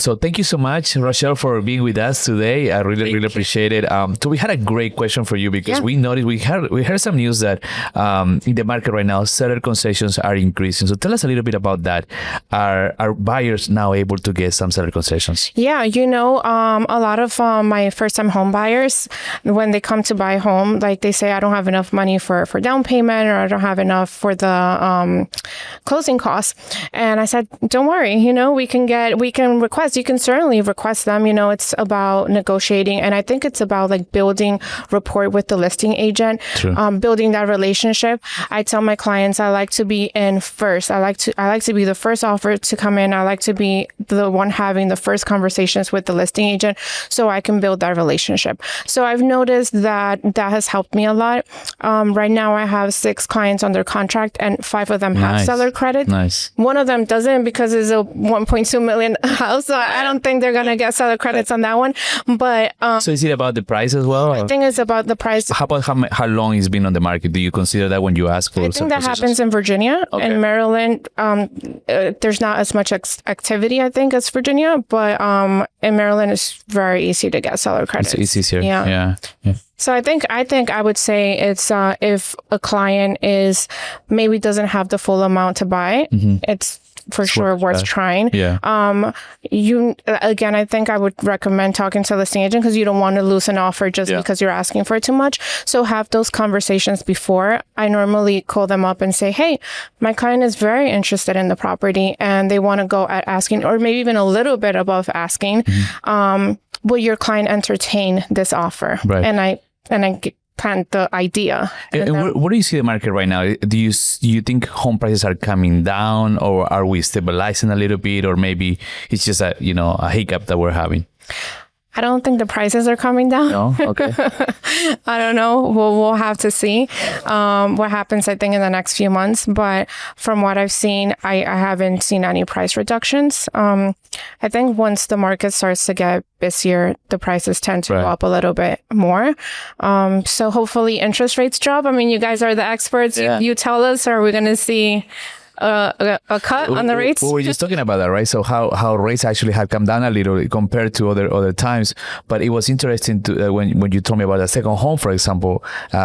So thank you so much, Rochelle, for being with us today. I really appreciate it. So we had a great question for you because we noticed we heard some news that in the market right now, seller concessions are increasing. So tell us a little bit about that. Are buyers now able to get some seller concessions? Yeah, a lot of my first-time home buyers, when they come to buy a home, like they say, I don't have enough money for down payment, or I don't have enough for the closing costs. And I said, don't worry, you can certainly request them. It's about negotiating. And I think it's about like building rapport with the listing agent, building that relationship. I tell my clients, I like to be in first. I like to be the first offer to come in. I like to be the one having the first conversations with the listing agent so I can build that relationship. So I've noticed that has helped me a lot. Right now I have 6 clients under contract and 5 of them have seller credit. Nice. One of them doesn't because it's a 1.2 million house. So I don't think they're going to get seller credits on that one. But so is it about the price as well? I think it's about the price. How about how long it's been on the market? Do you consider that when you ask for? I think that happens in Virginia. In Maryland, there's not as much activity, I think, as Virginia. But in Maryland, it's very easy to get seller credits. It's easier. Yeah. So I think I would say it's if a client maybe doesn't have the full amount to buy, it's for sure worth trying. Yeah. I think I would recommend talking to a listing agent because you don't want to lose an offer just because you're asking for too much. So have those conversations before. I normally call them up and say, hey, my client is very interested in the property and they want to go at asking, or maybe even a little bit above asking. Will your client entertain this offer? Right. And I plant the idea. And what do you see the market right now? Do you think home prices are coming down, or are we stabilizing a little bit, or maybe it's just a hiccup that we're having? I don't think the prices are coming down. No? Okay. I don't know. We'll have to see what happens, I think, in the next few months. But from what I've seen, I haven't seen any price reductions. I think once the market starts to get busier, the prices tend to go up a little bit more. So hopefully interest rates drop. I mean, you guys are the experts. Yeah. You tell us, are we going to see a cut on the rates? We were just talking about that, right? So how rates actually had come down a little compared to other times. But it was interesting to when you told me about a second home, for example.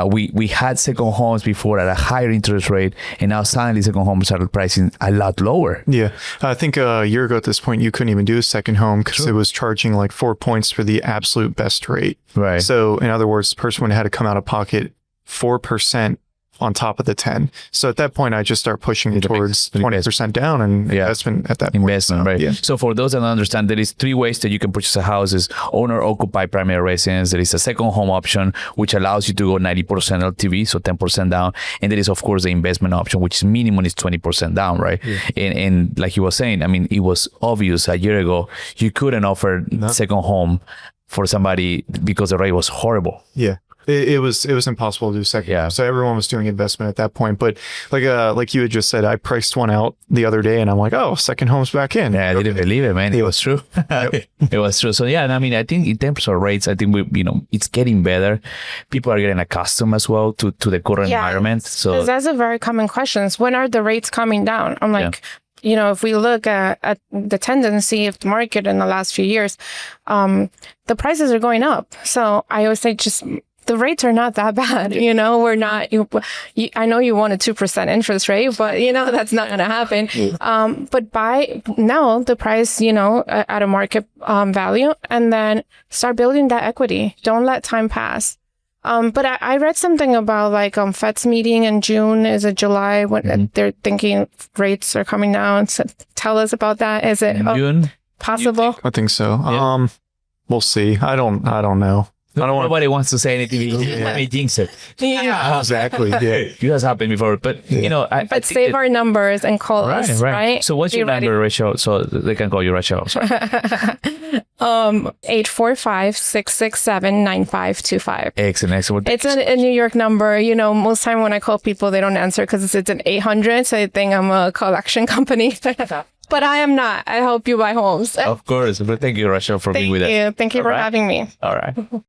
We had second homes before at a higher interest rate, and now suddenly second homes started pricing a lot lower. Yeah, I think a year ago at this point you couldn't even do a second home because it was charging like 4 points for the absolute best rate. Right. So in other words, the person would have had to come out of pocket 4% on top of the 10. So at that point, I just start pushing it towards 20% down and investment at that point. Investment, right? Yeah. So for those that don't understand, there is 3 ways that you can purchase a house: is owner-occupied primary residence. There is a second home option, which allows you to go 90% LTV, so 10% down. And there is, of course, the investment option, which minimum is 20% down, right? Yeah. And like you were saying, I mean, it was obvious a year ago, you couldn't offer second home for somebody because the rate was horrible. Yeah. It was impossible to do second. Yeah. So everyone was doing investment at that point. But like you had just said, I priced one out the other day and I'm like, oh, second home's back in. Yeah, I didn't believe it, man. It was true. It was true. So yeah, I mean, I think in terms of rates, I think it's getting better. People are getting accustomed as well to the current environment. So that's a very common question. When are the rates coming down? I'm like, if we look at the tendency of the market in the last few years, the prices are going up. So I always say the rates are not that bad. We're not, I know you want a 2% interest rate, but that's not going to happen. But buy now the price, at a market value, and then start building that equity. Don't let time pass. But I read something about like Fed's meeting in June, is it July, when they're thinking rates are coming down. So tell us about that. Is it June? Possible? I think so. Yeah. We'll see. I don't know. Nobody wants to say anything. Let me jinx it. Yeah, exactly. Yeah, it has happened before, but but save our numbers and call us, right? So what's your number, Rachel? So they can call you Rachel. 845-667-9525. Excellent. It's a New York number. Most time when I call people, they don't answer because it's an 800. So they think I'm a collection company. But I am not. I help you buy homes. Of course. But thank you, Rachel, for being with us. Thank you for having me. All right.